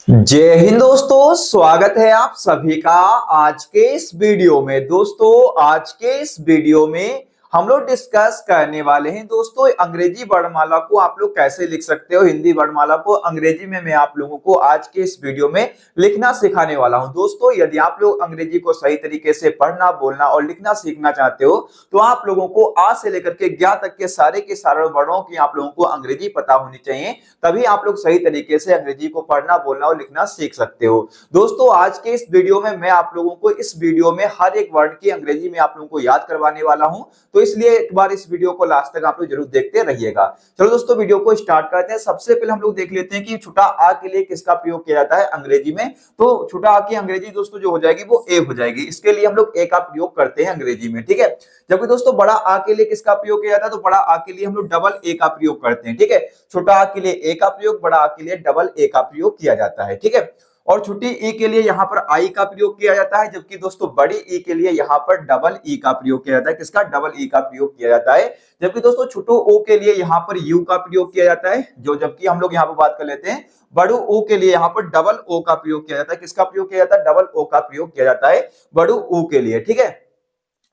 जय हिंद दोस्तों, स्वागत है आप सभी का आज के इस वीडियो में। दोस्तों आज के इस वीडियो में हम लोग डिस्कस करने वाले हैं दोस्तों अंग्रेजी वर्णमाला को आप लोग कैसे लिख सकते हो। हिंदी वर्णमाला को अंग्रेजी में मैं आप लोगों को आज के इस वीडियो में लिखना सिखाने वाला हूं। दोस्तों यदि आप लोग अंग्रेजी को सही तरीके से पढ़ना, बोलना और लिखना सीखना चाहते हो तो आप लोगों को आ से लेकर के ज्ञ तक के सारे वर्णों की आप लोगों को अंग्रेजी पता होनी चाहिए, तभी आप लोग सही तरीके से अंग्रेजी को पढ़ना, बोलना और लिखना सीख सकते हो। दोस्तों आज के इस वीडियो में मैं आप लोगों को इस वीडियो में हर एक वर्ड की अंग्रेजी में आप लोगों को याद करवाने वाला हूं, तो इसलिए एक बार इस वीडियो को लास्ट तक आप लोग जरूर देखते रहिएगा। चलो दोस्तों वीडियो को स्टार्ट करते हैं। सबसे पहले हम लोग देख लेते हैं कि छोटा आ के लिए किसका प्रयोग किया जाता है अंग्रेजी में। तो छोटा आ की अंग्रेजी दोस्तों जो हो जाएगी वो ए हो जाएगी। इसके लिए हम लोग ए का प्रयोग करते हैं अंग्रेजी में, ठीक है। जबकि दोस्तों बड़ा आ के लिए किसका प्रयोग किया जाता है, तो बड़ा आ के लिए हम लोग डबल ए का प्रयोग करते हैं, ठीक है। छोटा आ के लिए ए का प्रयोग, बड़ा आ के लिए डबल ए का प्रयोग किया जाता है, ठीक है। और छोटी ई के लिए यहाँ पर आई का प्रयोग किया जाता है, जबकि दोस्तों बड़ी ई के लिए यहाँ पर डबल ई का प्रयोग किया जाता है। किसका? डबल ई का प्रयोग किया जाता है। जबकि दोस्तों छोटो ओ के लिए यहाँ पर यू का प्रयोग किया जाता है, जो जबकि हम लोग यहाँ पर बात कर लेते हैं बड़ू ओ के लिए यहाँ पर डबल ओ का प्रयोग किया जाता है। किसका प्रयोग किया जाता है? डबल ओ का प्रयोग किया जाता है बड़ू ओ के लिए, ठीक है।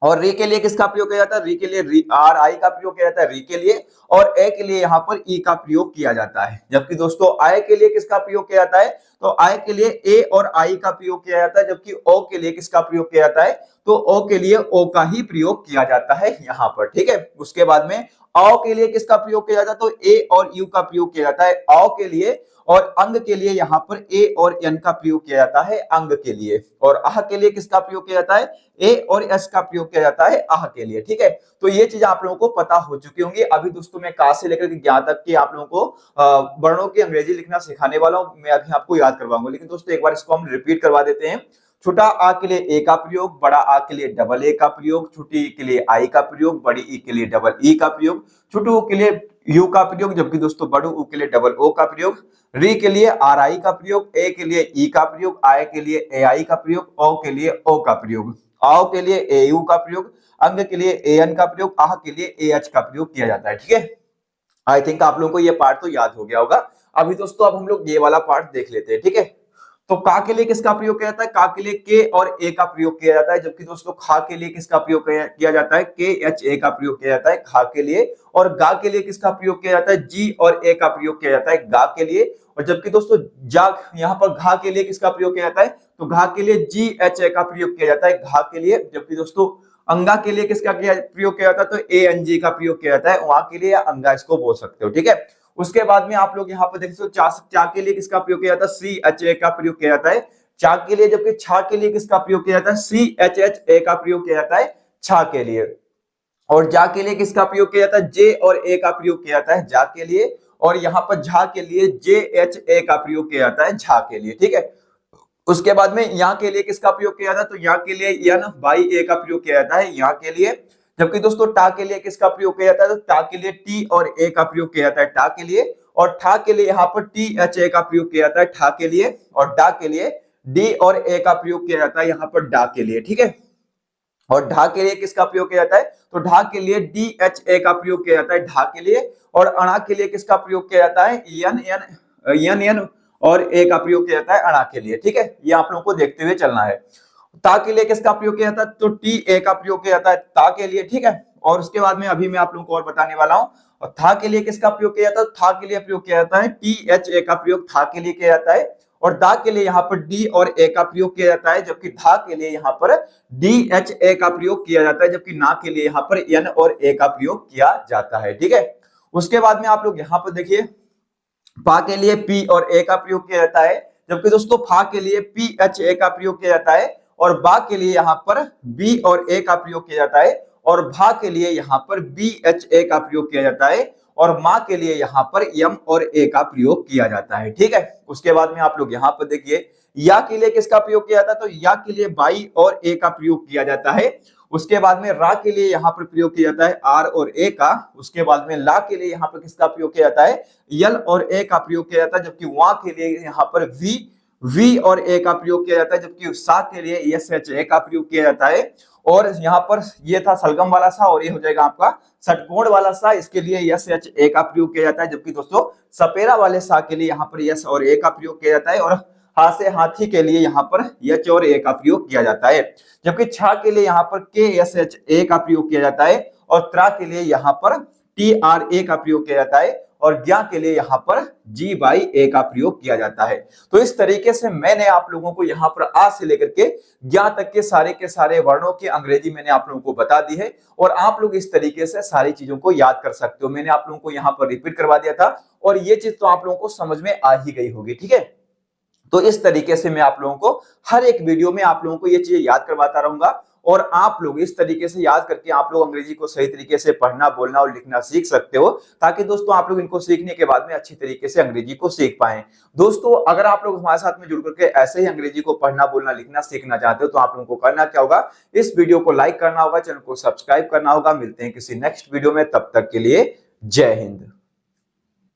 और री के लिए किसका प्रयोग किया जाता है? री के लिए आर आई का प्रयोग किया जाता है री के लिए, और ए के लिए यहाँ पर ई का प्रयोग किया जाता है। जबकि दोस्तों आई के लिए किसका प्रयोग किया जाता है? तो आई के लिए ए और आई का प्रयोग किया जाता है। जबकि ओ के लिए किसका प्रयोग किया जाता है? तो ओ के लिए ओ का ही प्रयोग किया जाता है यहाँ पर, ठीक है। उसके बाद में आओ के लिए किसका प्रयोग किया जाता है? तो ए और यू का प्रयोग किया जाता है आओ के लिए, और अंग के लिए यहाँ पर ए और एन का प्रयोग किया जाता है अंग के लिए, और आह के लिए किसका प्रयोग किया जाता है? ए और एस का प्रयोग किया जाता है आह के लिए, ठीक है। तो ये चीज आप लोगों को पता हो चुकी होंगी। अभी दोस्तों मैं का से लेकर के ज्ञ तक की आप लोगों को वर्णों की अंग्रेजी लिखना सिखाने वाला हूं। मैं अभी आपको याद करवाऊंगा, लेकिन दोस्तों एक बार इसको हम रिपीट करवा देते हैं। छोटा आ के लिए ए का प्रयोग, बड़ा आ के लिए डबल ए का प्रयोग, छोटी ई के लिए आई का प्रयोग, बड़ी ई के लिए डबल ई का प्रयोग, छोटू के लिए यू का प्रयोग, जबकि दोस्तों बड़ू ऊ के लिए डबल ओ का प्रयोग, री के लिए आर आई का प्रयोग, ए के लिए ई का प्रयोग, आई के लिए ए आई का प्रयोग, ओ के लिए ओ का प्रयोग, आओ के लिए ए यू का प्रयोग, अंग के लिए ए एन का प्रयोग, आह के लिए ए एच का प्रयोग किया जाता है, ठीक है। आई थिंक आप लोगों को ये पार्ट तो याद हो गया होगा। अभी दोस्तों अब हम लोग ये वाला पार्ट देख लेते हैं, ठीक है। तो का के लिए किसका प्रयोग किया जाता है? का के लिए के और ए का प्रयोग किया जाता है। जबकि दोस्तों खा के लिए किसका प्रयोग किया जाता है? के एच ए का प्रयोग किया जाता है खा के लिए। और गा के लिए किसका प्रयोग किया जाता है? जी और ए का प्रयोग किया जाता है गा के लिए। और जबकि दोस्तों जा यहाँ पर घा के लिए किसका प्रयोग किया जाता है? तो घा के लिए जी एच ए का प्रयोग किया जाता है घा के लिए। जबकि दोस्तों अंगा के लिए किसका प्रयोग किया जाता है? तो ए एन जी का प्रयोग किया जाता है वहां के लिए, या अंगा इसको बोल सकते हो, ठीक है। उसके बाद में आप लोग यहाँ पर देख सकते हो चा के लिए किसका प्रयोग किया जाता है? सी एच ए का प्रयोग किया जाता है चा के लिए। जबकि छा के लिए किसका प्रयोग किया जाता है? सी एच एच ए का प्रयोग किया जाता है छा के लिए। और जा के लिए किसका प्रयोग किया जाता है? जे और ए का प्रयोग किया जाता है जा के लिए। और यहाँ पर झा के लिए जे एच ए का प्रयोग किया जाता है झा के लिए, ठीक है। उसके बाद में यहाँ के लिए किसका प्रयोग किया जाता है? तो यहाँ के लिए यन बाई ए का प्रयोग किया जाता है यहाँ के लिए। जबकि दोस्तों टा के लिए किसका प्रयोग किया जाता है? तो टा के लिए टी और ए का प्रयोग किया जाता है टा के लिए। और ठा के लिए यहाँ पर टी एच ए का प्रयोग किया जाता है ठा के लिए। और डा के लिए डी और ए का प्रयोग किया जाता है यहाँ पर डा के लिए, ठीक है। और ढा के लिए किसका प्रयोग किया जाता है? तो ढा के लिए डी एच ए का प्रयोग किया जाता है ढा के लिए। और अणा के लिए किसका प्रयोग किया जाता है? यन एन और ए का प्रयोग किया जाता है अणा के लिए, ठीक है। ये आप लोगों को देखते हुए चलना है। ता के लिए किसका प्रयोग किया जाता है? तो टी ए का प्रयोग किया जाता है ता के लिए, ठीक है। और उसके बाद में अभी मैं आप लोगों को और बताने वाला हूं। और था के लिए किसका प्रयोग किया जाता है? था के लिए प्रयोग किया जाता है टी एच ए का प्रयोग था के लिए किया जाता है। और दा के लिए यहाँ पर डी और ए का प्रयोग किया जाता है। जबकि धा के लिए यहाँ पर डी एच ए का प्रयोग किया जाता है। जबकि ना के लिए यहाँ पर एन और ए का प्रयोग किया जाता है, ठीक है। उसके बाद में आप लोग यहाँ पर देखिए पा के लिए पी और ए का प्रयोग किया जाता है। जबकि दोस्तों फा के लिए पी एच ए का प्रयोग किया जाता है। और बा के लिए यहाँ पर बी और ए का प्रयोग किया जाता है। और भा के लिए यहाँ पर बी एच ए का प्रयोग किया जाता है। और माँ के लिए यहाँ पर यम और ए का प्रयोग किया जाता है, ठीक है। उसके बाद में आप लोग यहाँ पर देखिए या के लिए किसका प्रयोग किया जाता है? तो या के लिए बाई और ए का प्रयोग किया जाता है। उसके बाद में रा के लिए यहाँ पर प्रयोग किया जाता है आर और ए का। उसके बाद में ला के लिए यहाँ पर किसका प्रयोग किया जाता है? यल और ए का प्रयोग किया जाता है। जबकि वहां के लिए यहाँ पर वी और ए का प्रयोग किया जाता है। जबकि सा के लिए एस एच ए का प्रयोग किया जाता है। और यहाँ पर ये था सलगम वाला सा, और ये हो जाएगा आपका षटकोण वाला सा, इसके लिए यस एच ए का प्रयोग किया जाता है। जबकि दोस्तों सपेरा वाले सा के लिए यहाँ पर यस और ए का प्रयोग किया जाता है। और हा से हाथी के लिए यहाँ पर एच और ए का प्रयोग किया जाता है, जबकि छ के लिए यहाँ पर के एस एच ए का प्रयोग किया जाता है और त्रा के लिए यहाँ पर टी आर ए का प्रयोग किया जाता है और ज्ञा के लिए यहाँ पर जी बाई ए का प्रयोग किया जाता है। तो इस तरीके से मैंने आप लोगों को यहाँ पर आ से लेकर के ज्ञा तक के सारे वर्णों की अंग्रेजी मैंने आप लोगों को बता दी है और आप लोग इस तरीके से सारी चीजों को याद कर सकते हो। मैंने आप लोगों को यहाँ पर रिपीट करवा दिया था और ये चीज तो आप लोगों को समझ में आ ही गई होगी, ठीक है। तो इस तरीके से मैं आप लोगों को हर एक वीडियो में आप लोगों को ये चीजें याद करवाता रहूंगा और आप लोग इस तरीके से याद करके आप लोग अंग्रेजी को सही तरीके से पढ़ना, बोलना और लिखना सीख सकते हो, ताकि दोस्तों आप लोग इनको सीखने के बाद में अच्छी तरीके से अंग्रेजी को सीख पाएं। दोस्तों अगर आप लोग हमारे साथ में जुड़ करके ऐसे ही अंग्रेजी को पढ़ना, बोलना, लिखना सीखना चाहते हो तो आप लोगों को करना क्या होगा, इस वीडियो को लाइक करना होगा, चैनल को सब्सक्राइब करना होगा। मिलते हैं किसी नेक्स्ट वीडियो में, तब तक के लिए जय हिंद।